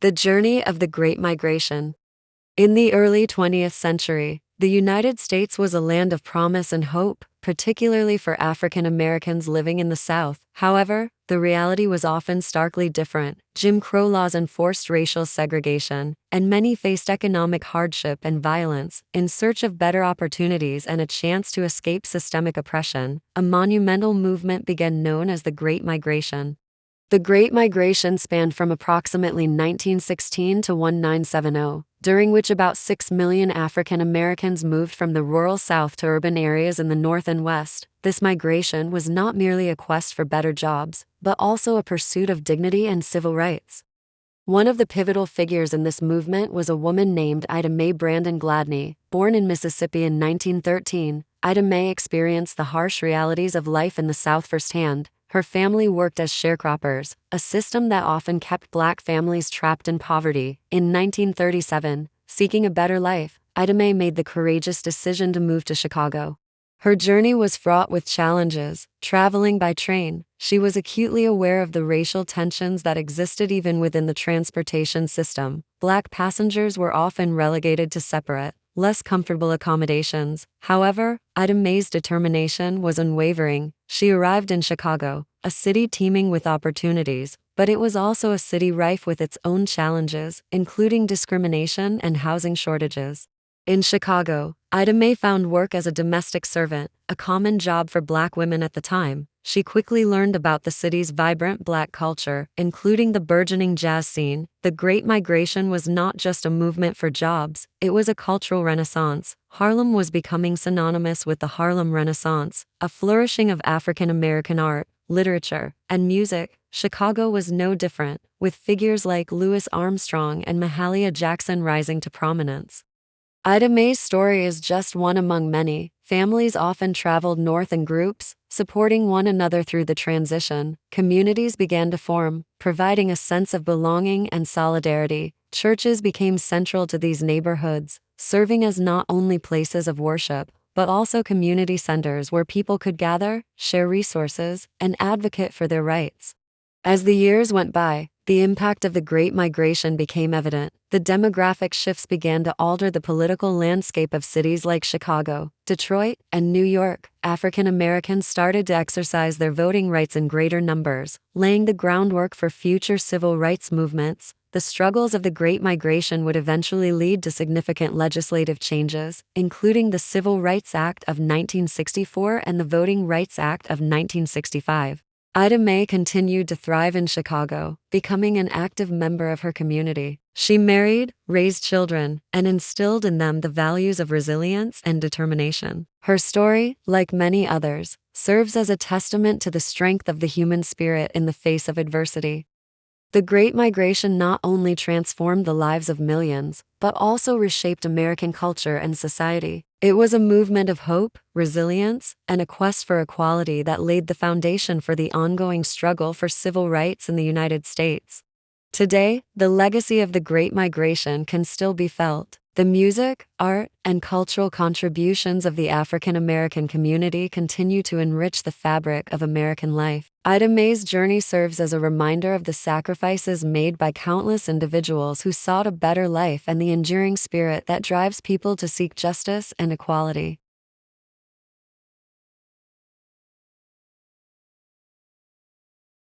The journey of the Great Migration. In the early 20th century, the United States was a land of promise and hope, particularly for African Americans living in the South. However, the reality was often starkly different. Jim Crow laws enforced racial segregation, and many faced economic hardship and violence. In search of better opportunities and a chance to escape systemic oppression, a monumental movement began known as the Great Migration. The Great Migration spanned from approximately 1916 to 1970, during which about 6 million African Americans moved from the rural South to urban areas in the North and West. This migration was not merely a quest for better jobs, but also a pursuit of dignity and civil rights. One of the pivotal figures in this movement was a woman named Ida Mae Brandon Gladney. Born in Mississippi in 1913, Ida Mae experienced the harsh realities of life in the South firsthand. Her family worked as sharecroppers, a system that often kept Black families trapped in poverty. In 1937, seeking a better life, Ida Mae made the courageous decision to move to Chicago. Her journey was fraught with challenges. Traveling by train, she was acutely aware of the racial tensions that existed even within the transportation system. Black passengers were often relegated to separate, less comfortable accommodations. However, Ida Mae's determination was unwavering. She arrived in Chicago, a city teeming with opportunities, but it was also a city rife with its own challenges, including discrimination and housing shortages. In Chicago, Ida Mae found work as a domestic servant, a common job for Black women at the time. She quickly learned about the city's vibrant Black culture, including the burgeoning jazz scene. The Great Migration was not just a movement for jobs, it was a cultural renaissance. Harlem was becoming synonymous with the Harlem Renaissance, a flourishing of African American art, literature, and music. Chicago was no different, with figures like Louis Armstrong and Mahalia Jackson rising to prominence. Ida Mae's story is just one among many. Families often traveled north in groups, supporting one another through the transition. Communities began to form, providing a sense of belonging and solidarity. Churches became central to these neighborhoods, serving as not only places of worship, but also community centers where people could gather, share resources, and advocate for their rights. As the years went by, the impact of the Great Migration became evident. The demographic shifts began to alter the political landscape of cities like Chicago, Detroit, and New York. African Americans started to exercise their voting rights in greater numbers, laying the groundwork for future civil rights movements. The struggles of the Great Migration would eventually lead to significant legislative changes, including the Civil Rights Act of 1964 and the Voting Rights Act of 1965. Ida Mae continued to thrive in Chicago, becoming an active member of her community. She married, raised children, and instilled in them the values of resilience and determination. Her story, like many others, serves as a testament to the strength of the human spirit in the face of adversity. The Great Migration not only transformed the lives of millions, but also reshaped American culture and society. It was a movement of hope, resilience, and a quest for equality that laid the foundation for the ongoing struggle for civil rights in the United States. Today, the legacy of the Great Migration can still be felt. The music, art, and cultural contributions of the African American community continue to enrich the fabric of American life. Ida Mae's journey serves as a reminder of the sacrifices made by countless individuals who sought a better life and the enduring spirit that drives people to seek justice and equality.